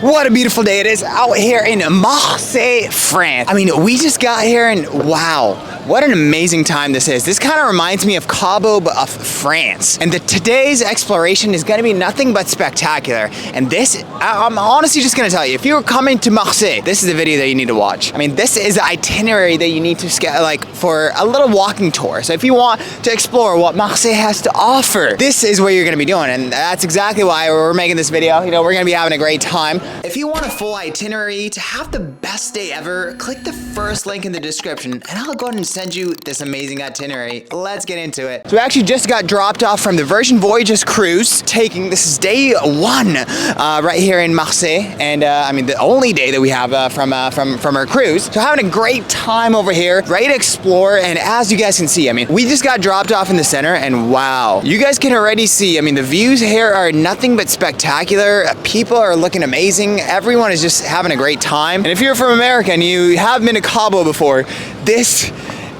What a beautiful day it is out here in Marseille, France. I mean, we just got here and wow, what an amazing time this is. This kind of reminds me of Cabo but of France. And today's exploration is going to be nothing but spectacular. And this, I'm honestly just going to tell you, if you're coming to Marseille, this is the video that you need to watch. I mean, this is the itinerary that you need to like for a little walking tour. So if you want to explore what Marseille has to offer, this is what you're going to be doing. And that's exactly why we're making this video. You know, we're going to be having a great time. If you want a full itinerary to have the best day ever, click the first link in the description and I'll go ahead and send you this amazing itinerary. Let's get into it. So we actually just got dropped off from the Virgin Voyages cruise, this is day one right here in Marseille. And I mean, the only day that we have from our cruise. So having a great time over here, ready to explore. And as you guys can see, I mean, we just got dropped off in the center and wow, you guys can already see, I mean, the views here are nothing but spectacular. People are looking amazing. Everyone is just having a great time. And if you're from America and you have been to Cabo before, this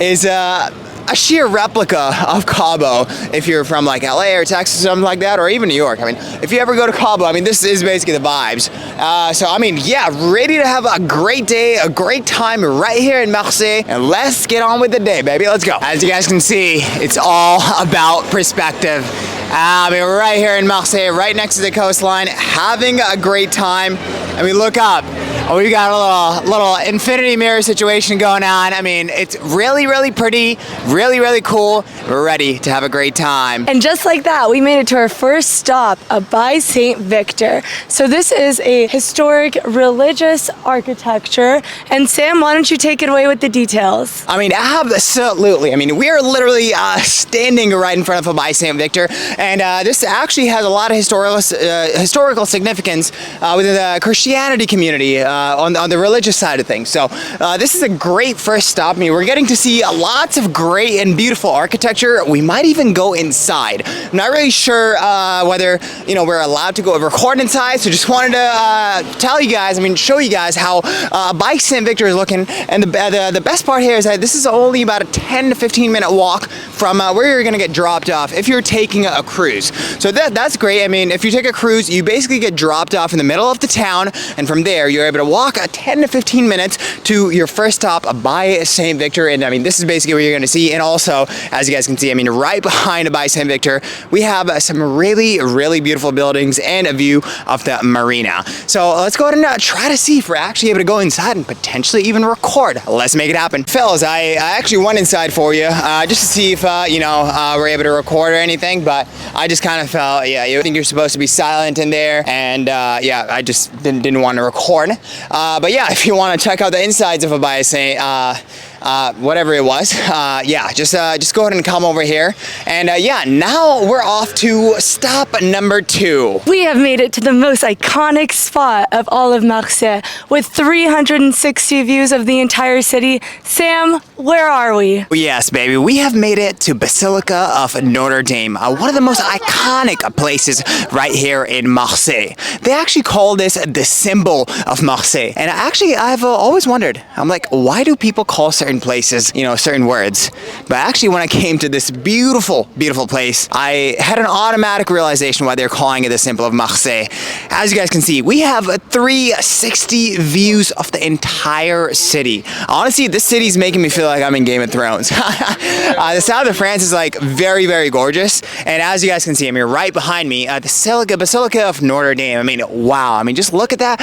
is a sheer replica of Cabo. If you're from like LA or Texas or something like that, or even New York. I mean, if you ever go to Cabo, I mean, this is basically the vibes. So I mean, yeah, ready to have a great day, a great time right here in Marseille. And let's get on with the day, baby. Let's go. As you guys can see, it's all about perspective. I mean, we're right here in Marseille, right next to the coastline, having a great time. I mean, look up. We got a little infinity mirror situation going on. I mean, it's really, really pretty, really, really cool. We're ready to have a great time. And just like that, we made it to our first stop, Abbaye Saint Victor. So this is a historic religious architecture. And Sam, why don't you take it away with the details? I mean, absolutely. I mean, we are literally standing right in front of Abbaye Saint Victor. And this actually has a lot of historical significance within the Christianity community on the religious side of things. So this is a great first stop. I mean, we're getting to see lots of great and beautiful architecture. We might even go inside. I'm not really sure whether, you know, we're allowed to go record inside. So just wanted to tell you guys, I mean, show you guys how Abbaye Saint Victor is looking. And the best part here is that this is only about a 10 to 15 minute walk from where you're going to get dropped off if you're taking a cruise. So that's great. I mean, if you take a cruise, you basically get dropped off in the middle of the town, and from there you're able to walk 10 to 15 minutes to your first stop, Abbaye Saint Victor. And I mean, this is basically what you're going to see. And also, as you guys can see, I mean, right behind Abbaye Saint Victor, we have some really, really beautiful buildings and a view of the marina. So let's go ahead and try to see if we're actually able to go inside and potentially even record. Let's make it happen. Fellas, I actually went inside for you just to see if, you know, we're able to record or anything, but I just kind of felt, yeah, you think you're supposed to be silent in there, and yeah, I just didn't want to record. But yeah, if you want to check out the insides of Abbaye Saint, whatever it was, yeah, just go ahead and come over here. And yeah, now we're off to stop number 2. We have made it to the most iconic spot of all of Marseille with 360 views of the entire city. Sam, where are we? Yes, baby, we have made it to Basilica of Notre Dame, one of the most iconic places right here in Marseille. They actually call this the symbol of Marseille. And actually, I've always wondered, I'm like, why do people call certain places, you know, certain words? But actually, when I came to this beautiful, beautiful place, I had an automatic realization why they're calling it the symbol of Marseille. As you guys can see, we have 360 views of the entire city. Honestly, this city is making me feel like I'm in Game of Thrones. The south of France is like very, very gorgeous. And as you guys can see, I mean, right behind me, the Basilica of Notre Dame. I mean, wow. I mean, just look at that,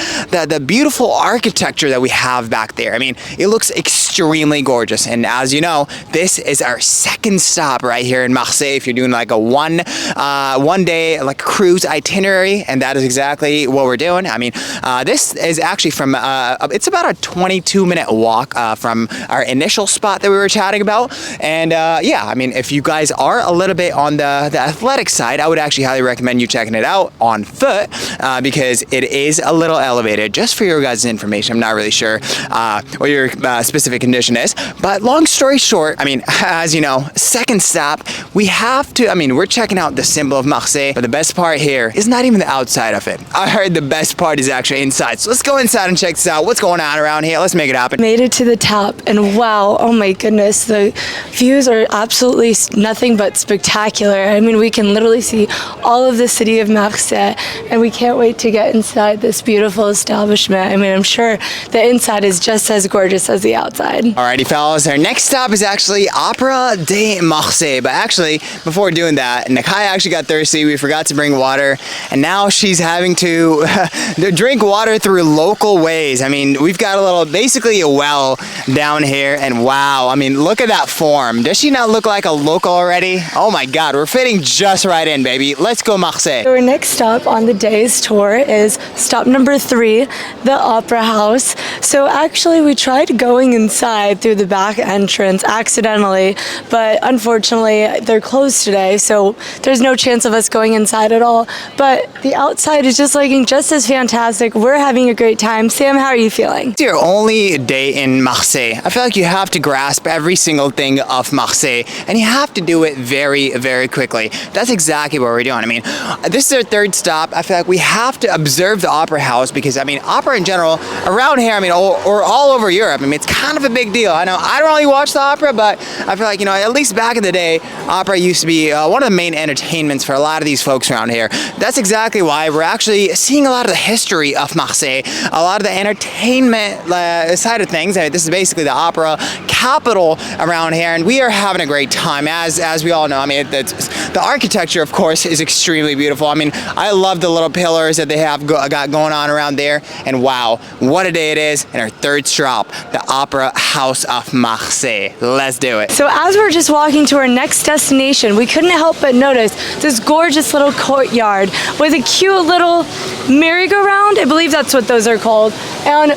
the beautiful architecture that we have back there. I mean, it looks extremely gorgeous. And as you know, this is our second stop right here in Marseille. If you're doing like a one day like cruise itinerary, and that is exactly what we're doing. I mean, this is actually from it's about a 22-minute walk from our initial spot that we were chatting about. And yeah, I mean, if you guys are a little bit on the athletic side, I would actually highly recommend you checking it out on foot because it is a little elevated. Just for your guys' information, I'm not really sure what your specific condition is. But long story short, I mean, as you know, second stop, we have to, I mean, we're checking out the symbol of Marseille, but the best part here is not even the outside of it. I heard the best part is actually inside. So let's go inside and check this out. What's going on around here? Let's make it happen. Made it to the top, and wow, oh my goodness, the views are absolutely nothing but spectacular. I mean, we can literally see all of the city of Marseille, and we can't wait to get inside this beautiful establishment. I mean, I'm sure the inside is just as gorgeous as the outside. Alrighty, fellas, our next stop is actually Opera de Marseille. But actually, before doing that, Nakai actually got thirsty. We forgot to bring water, and now she's having to drink water through local ways. I mean, we've got a little, basically a well down here, and wow, I mean, look at that form. Does she not look like a local already? Oh my God, we're fitting just right in, baby. Let's go Marseille. So our next stop on the day's tour is stop number 3, the Opera House. So actually, we tried going inside through the back entrance accidentally, but unfortunately, they're closed today, so there's no chance of us going inside at all. But the outside is just looking just as fantastic. We're having a great time. Sam, how are you feeling? It's your only day in Marseille. I feel like you have to grasp every single thing of Marseille, and you have to do it very, very quickly. That's exactly what we're doing. I mean, this is our third stop. I feel like we have to observe the Opera House because, I mean, opera in general, around here, I mean, or all over Europe, I mean, it's kind of a big deal. I know I don't really watch the opera, but I feel like, you know, at least back in the day, opera used to be one of the main entertainments for a lot of these folks around here. That's exactly why we're actually seeing a lot of the history of Marseille, a lot of the entertainment side of things. I mean, this is basically the opera capital around here, and we are having a great time, as we all know. I mean, the architecture, of course, is extremely beautiful. I mean, I love the little pillars that they have got going on around there, and wow, what a day it is. And our third stop, the Opera House of Marseille. Let's do it. So as we're just walking to our next destination, we couldn't help but notice this gorgeous little courtyard with a cute little merry-go-round. I believe that's what those are called. And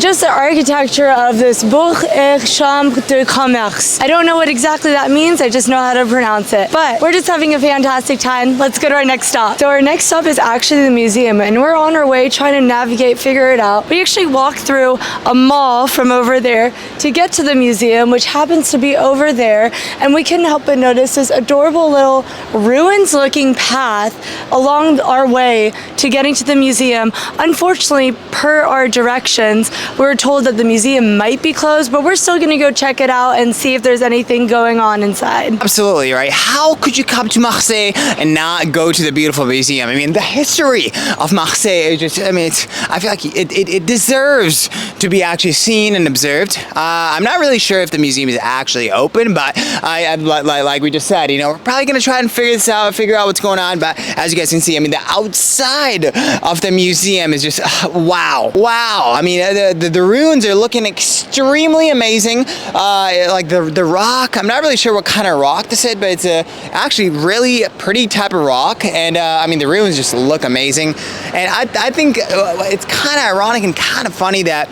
just the architecture of this Bourg et Chambre de Commerce. I don't know what exactly that means, I just know how to pronounce it. But we're just having a fantastic time. Let's go to our next stop. So our next stop is actually the museum, and we're on our way trying to navigate, figure it out. We actually walked through a mall from over there to get to the museum, which happens to be over there, and we couldn't help but notice this adorable little ruins-looking path along our way to getting to the museum. Unfortunately, per our directions, we were told that the museum might be closed, but we're still going to go check it out and see if there's anything going on inside. Absolutely, right? How could you come to Marseille and not go to the beautiful museum? I mean, the history of Marseille is just, I mean, I feel like it deserves to be actually seen and observed. I'm not really sure if the museum is actually open, but like we just said, you know, we're probably going to try and figure out what's going on. But as you guys can see, I mean, the outside of the museum is just, wow. I mean, the ruins are looking extremely amazing. Like the rock, I'm not really sure what kind of rock this is, but it's actually really pretty type of rock. And I mean, the ruins just look amazing. And I think it's kind of ironic and kind of funny that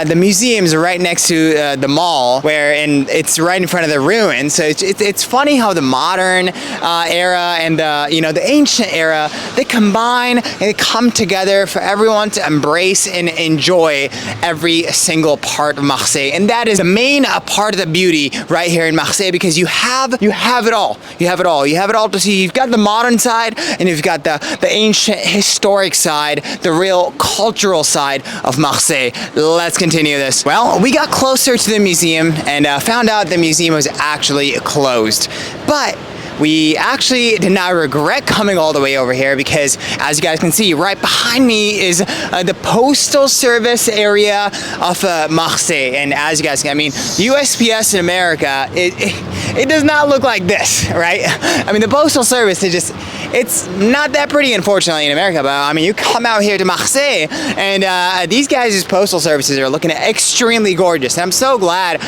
the museum is right next to the mall, and it's right in front of the ruins. So it's funny how the modern era and the ancient era, they combine and they come together for everyone to embrace and enjoy every single part of Marseille. And that is the main part of the beauty right here in Marseille, because you have it all. You have it all to see. You've got the modern side, and you've got the ancient historic side, the real cultural side of Marseille. Let's continue this. Well, we got closer to the museum and found out the museum was actually closed. But we actually did not regret coming all the way over here, because as you guys can see, right behind me is the postal service area of Marseille. And as you guys can, I mean, USPS in America, it does not look like this, right? I mean, the postal service is just, it's not that pretty, unfortunately, in America. But I mean, you come out here to Marseille, and these guys' postal services are looking extremely gorgeous. And I'm so glad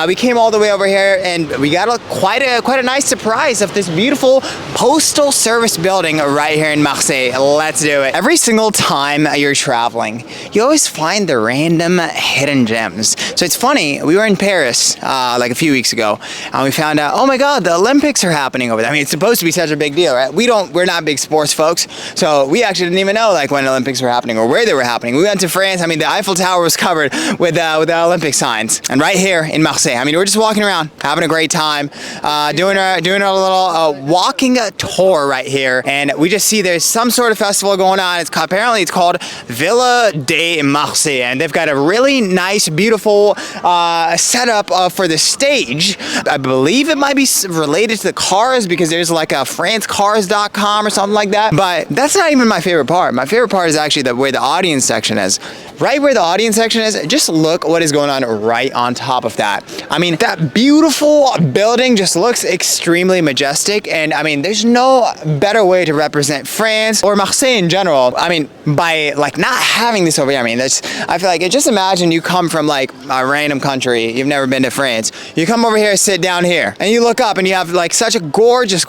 we came all the way over here, and we got quite a nice surprise of this beautiful postal service building right here in Marseille. Let's do it. Every single time you're traveling, you always find the random hidden gems. So it's funny, we were in Paris like a few weeks ago, and we found out, oh my God, the Olympics are happening over there. I mean, it's supposed to be such a big deal, right? We don't we're not big sports folks, so we actually didn't even know like when Olympics were happening or where they were happening. We went to France. I mean, the Eiffel Tower was covered with the Olympic signs. And right here in Marseille, I mean, we're just walking around, having a great time, doing our little walking tour right here, and we just see there's some sort of festival going on. Apparently it's called Villa de Marseille, and they've got a really nice, beautiful setup for the stage. I believe it might be related to the cars because there's like a francecars.com or something like that. But that's not even my favorite part. My favorite part is actually where the audience section is. Right where the audience section is, just look what is going on right on top of that. I mean, that beautiful building just looks extremely majestic, and I mean, there's no better way to represent France or Marseille in general. I mean, by like not having this over here. I mean, I feel like just imagine you come from like a random country, you've never been to France. You come over here, sit down here, and you look up and you have like such a gorgeous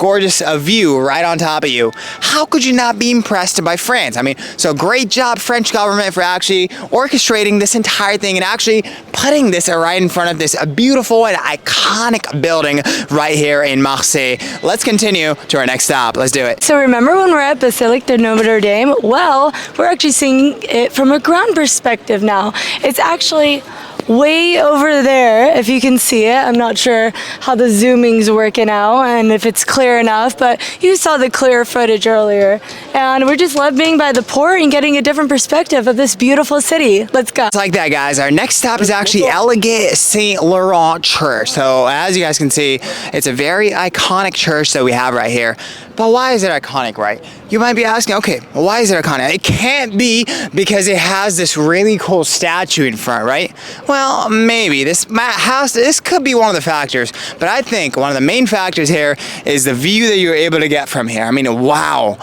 view right on top of you. How could you not be impressed by France? I mean, so great job, French government, for actually orchestrating this entire thing and actually putting this right in front of this beautiful and iconic building right here in Marseille. Let's continue to our next stop. Let's do it. So remember when we're at Basilique de Notre Dame? Well, we're actually seeing it from a ground perspective now. It's actually way over there, if you can see it. I'm not sure how the zooming's working out and if it's clear enough, but you saw the clear footage earlier. And we're just loving being by the port and getting a different perspective of this beautiful city. Let's go. It's like that, guys. Our next stop is actually Elegant Saint Laurent Church. So as you guys can see, it's a very iconic church that we have right here. But why is it iconic, right? You might be asking, okay, well, why is it iconic? It can't be because it has this really cool statue in front, right? Well, maybe. This could be one of the factors, but I think one of the main factors here is the view that you're able to get from here. I mean, wow.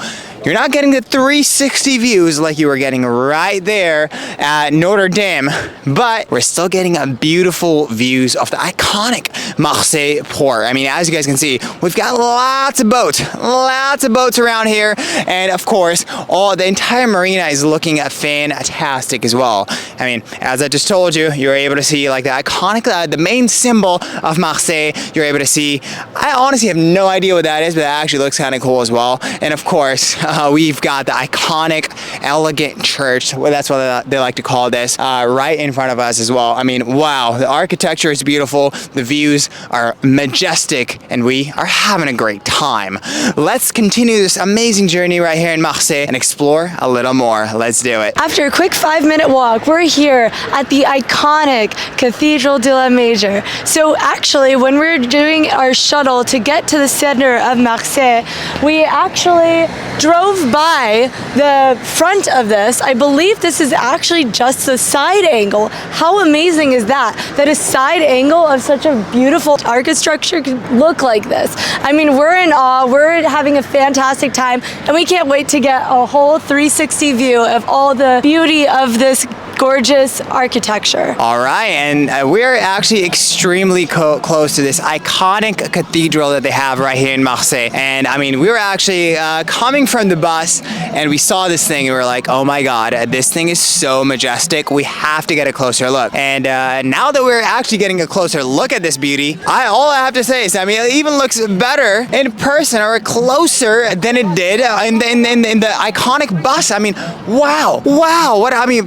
You're not getting the 360 views like you were getting right there at Notre Dame, but we're still getting beautiful views of the iconic Marseille port. I mean, as you guys can see, we've got lots of boats around here, and of course, the entire marina is looking fantastic as well. I mean, as I just told you, you're able to see like the iconic, the main symbol of Marseille. You're able to see. I honestly have no idea what that is, but that actually looks kind of cool as well. And of course, we've got the iconic, elegant church. Well, that's what they like to call this, right in front of us as well. I mean, wow, the architecture is beautiful, the views are majestic, and we are having a great time. Let's continue this amazing journey right here in Marseille and explore a little more. Let's do it. After a quick 5-minute walk, we're here at the iconic Cathedral de la Major. So actually, when we're doing our shuttle to get to the center of Marseille, we actually drove by the front of this. I believe this is actually just the side angle. How amazing is that? That a side angle of such a beautiful architecture could look like this. I mean, we're in awe. We're having a fantastic time, and we can't wait to get a whole 360 view of all the beauty of this gorgeous architecture. All right, and we're actually extremely close to this iconic cathedral that they have right here in Marseille. And I mean, we were actually coming from the bus and we saw this thing and we were like, oh my God, this thing is so majestic. We have to get a closer look. And now that we're actually getting a closer look at this beauty, all I have to say is, I mean, it even looks better in person or closer than it did in the iconic bus. I mean, wow. What I mean,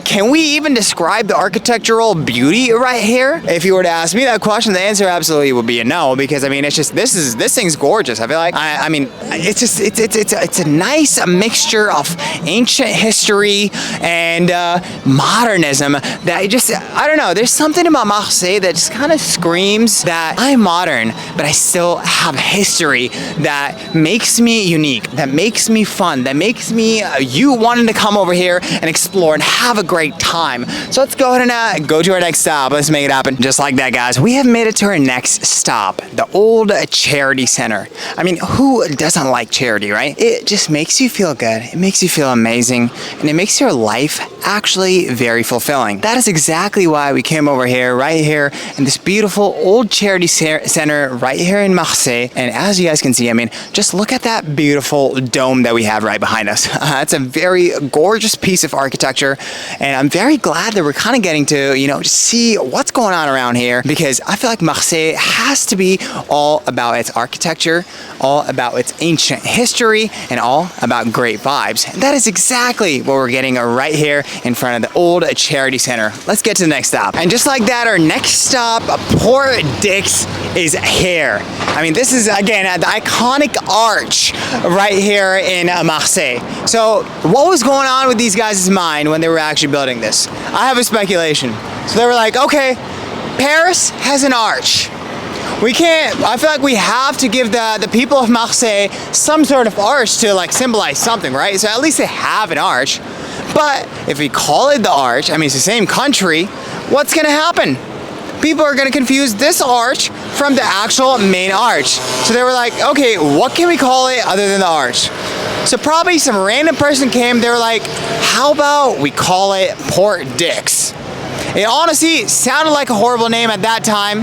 can we even describe the architectural beauty right here? If you were to ask me that question, the answer absolutely would be a no, because I mean, it's just, this thing's gorgeous. I feel like, I mean, it's a nice mixture of ancient history and modernism that I don't know, there's something about Marseille that just kind of screams that I'm modern, but I still have history that makes me unique, that makes me fun, that makes me you wanting to come over here and explore and have a great time. So let's go ahead and go to our next stop. Let's make it happen. Just like that, guys, we have made it to our next stop, the old charity center. I mean, who doesn't like charity, right? It just makes you feel good. It makes you feel amazing, and it makes your life actually very fulfilling. That is exactly why we came over here, right here in this beautiful old charity center right here in Marseille. And as you guys can see, I mean, just look at that beautiful dome that we have right behind us. It's a very gorgeous piece of architecture. And I'm very glad that we're kind of getting to, you know, see what's going on around here, because I feel like Marseille has to be all about its architecture, all about its ancient history, and all about great vibes. And that is exactly what we're getting right here in front of the old Charity Center. Let's get to the next stop. And just like that, our next stop, Port Dix, is here. I mean, this is, again, the iconic arch right here in Marseille. So what was going on with these guys' mind when they were actually building this? I have a speculation. So they were like, okay, Paris has an arch. We can't, I feel like we have to give the people of Marseille some sort of arch to like symbolize something, right? So at least they have an arch. But if we call it the arch, I mean, it's the same country, what's gonna happen? People are gonna confuse this arch from the actual main arch. So they were like, okay, what can we call it other than the arch? So probably some random person came, they were like, how about we call it Port Dix? It honestly sounded like a horrible name at that time,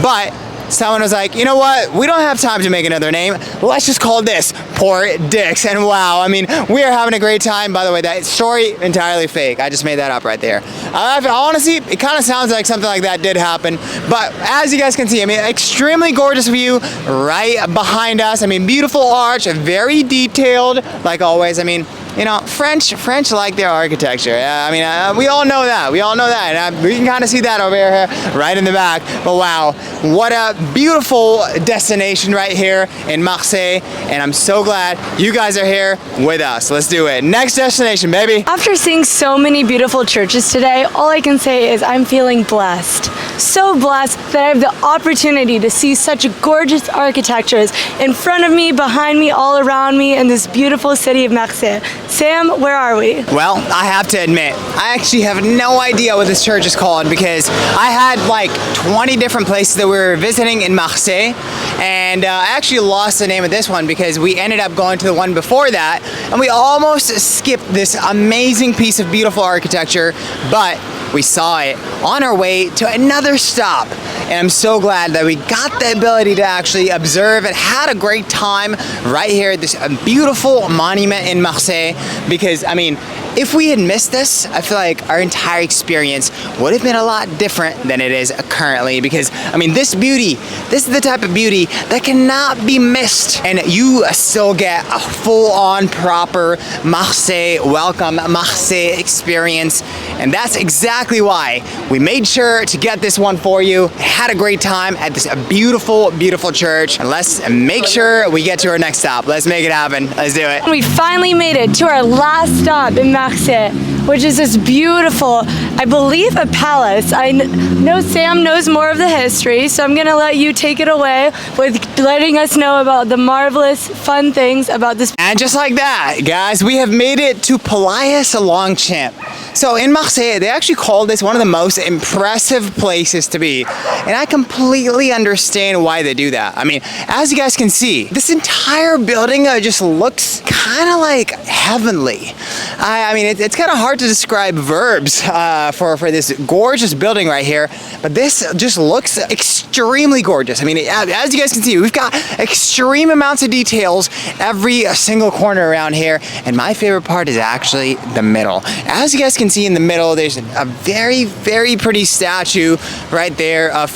but someone was like, you know what? We don't have time to make another name. Let's just call this Port Dix. And wow, I mean, we are having a great time. By the way, that story entirely fake. I just made that up right there. Honestly, it kind of sounds like something like that did happen. But as you guys can see, I mean, extremely gorgeous view right behind us. I mean, beautiful arch, very detailed, like always. I mean, you know, French like their architecture. I mean, we all know that. We all know that. And we can kind of see that over here, right in the back. But wow, what a beautiful destination right here in Marseille. And I'm so glad you guys are here with us. Let's do it. Next destination, baby. After seeing so many beautiful churches today, all I can say is I'm feeling blessed. So blessed that I have the opportunity to see such gorgeous architectures in front of me, behind me, all around me in this beautiful city of Marseille. Sam, where are we? Well, I have to admit, I actually have no idea what this church is called, because I had like 20 different places that we were visiting in Marseille, and I actually lost the name of this one because we ended up going to the one before that, and we almost skipped this amazing piece of beautiful architecture, but we saw it on our way to another stop. And I'm so glad that we got the ability to actually observe and had a great time right here at this beautiful monument in Marseille, because I mean, if we had missed this, I feel like our entire experience would have been a lot different than it is currently, because I mean, this is the type of beauty that cannot be missed, and you still get a full-on proper Marseille welcome, Marseille experience. And that's exactly why we made sure to get this one for you. Had a great time at this beautiful, beautiful church. And let's make sure we get to our next stop. Let's make it happen. Let's do it. We finally made it to our last stop in Marseille, which is this beautiful, I believe, a palace. I know Sam knows more of the history, so I'm gonna let you take it away with letting us know about the marvelous, fun things about this. And just like that, guys, we have made it to Poas Longchamp. So in Marseille, they actually call this one of the most impressive places to be. And I completely understand why they do that. I mean, as you guys can see, this entire building just looks kind of like heavenly. I mean, it's kind of hard to describe verbs for this gorgeous building right here, but this just looks extremely gorgeous. I mean, as you guys can see, we've got extreme amounts of details every single corner around here, and my favorite part is actually the middle. As you guys can see in the middle, there's a very, very pretty statue right there of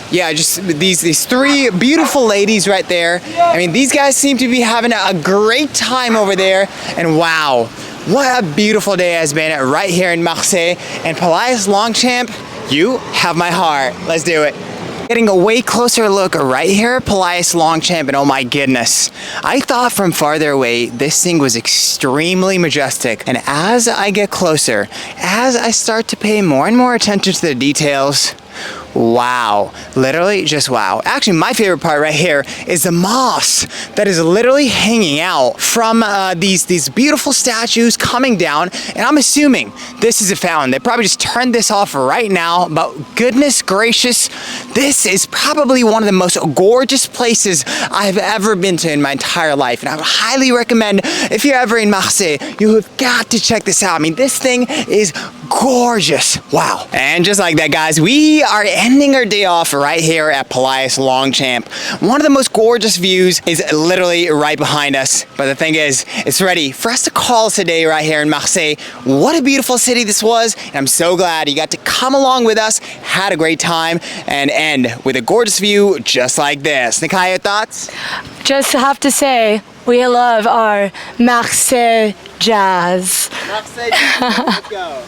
yeah, just these three beautiful ladies right there. I mean, these guys seem to be having a great time over there, and wow, what a beautiful day has been right here in Marseille. And Poas Longchamp, you have my heart. Let's do it. Getting a way closer look right here at Poas Longchamp, and oh my goodness, I thought from farther away this thing was extremely majestic, and as I get closer, as I start to pay more and more attention to the details, wow, literally just wow. Actually, my favorite part right here is the moss that is literally hanging out from these beautiful statues coming down, and I'm assuming this is a fountain. They probably just turned this off right now, but goodness gracious, this is probably one of the most gorgeous places I've ever been to in my entire life, and I would highly recommend, if you're ever in Marseille, you have got to check this out. I mean, this thing is gorgeous. Wow. And just like that, guys, we are ending our day off right here at Poas Longchamp. One of the most gorgeous views is literally right behind us. But the thing is, it's ready for us to call today right here in Marseille. What a beautiful city this was. And I'm so glad you got to come along with us, had a great time, and end with a gorgeous view just like this. Nakai, your thoughts? Just have to say, we love our Marseille jazz. Marseille, let's go.